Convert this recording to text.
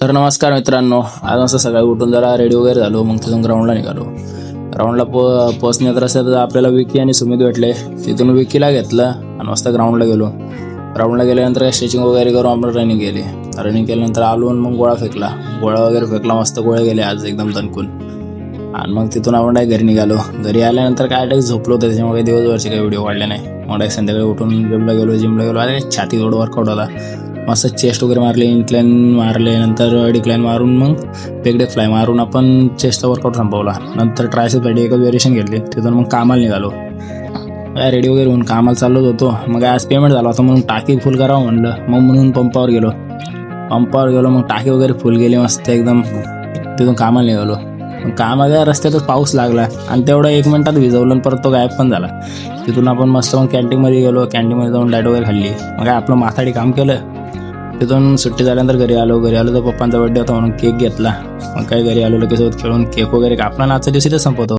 तर नमस्कार मित्रांनो, आज असं सकाळी उठून जरा रेडी वगैरे झालो. मग तिथून ग्राउंडला निघालो. ग्राउंडला पोचण्यात रस्त्यात आपल्याला विकी आणि सुमित भेटले. तिथून विकीला घेतलं आणि मस्त ग्राउंडला गेलो. ग्राउंडला गेल्यानंतर काय स्ट्रेचिंग वगैरे करून आपण रनिंग केली. रनिंग केल्यानंतर आलो आणि मग गोळा वगैरे फेकला. मस्त गोळे गेले आज एकदम दणकून. आणि मग तिथून आपण काय घरी निघालो. घरी आल्यानंतर काय डायरेक्ट झोपलो होतं, त्याच्यामुळे दिवसभरचे काही व्हिडिओ काढले नाही. मग डायरेक्ट संध्याकाळी उठून जिमला गेलो. अरे छाती थोडं वर्कआउट होता. मस्त चेस्ट वगैरे मारले, इन्क्लाइन मारले, नंतर डिक्लाइन मारून मग पेगडे फ्लाय मारून आपण चेस्टचा वर्कआउट संपवला. नंतर ट्रायसेपसाठी एकच व्हेरिएशन घेतली. तिथून मग कामाला निघालो. काय रेडी वगैरे होऊन कामाला चाललोच होतो. मग आज पेमेंट झाला होता म्हणून टाकी फुल करावं म्हणलं. मग म्हणून पंपावर गेलो. मग टाकी वगैरे फुल गेली मस्त एकदम. तिथून कामाला निघालो. कामाच्या रस्त्यातच पाऊस लागला आणि तेवढं 1 मिनिटात भिजवलं आणि परत तो गायब पण झाला. तिथून आपण मस्त मग कॅन्टीनमध्ये गेलो. कॅन्टीनमध्ये जाऊन डाएट वगैरे खाल्ली. मग काय आपलं माथाडी काम केलं. तिथून सुट्टी झाल्यानंतर घरी आलो तर पप्पांचा बर्थडे होता म्हणून केक घेतला. मग काय घरी आलो लगेच खेळून केक वगैरे कापला. आजच्या दिवशी ते संपवतो.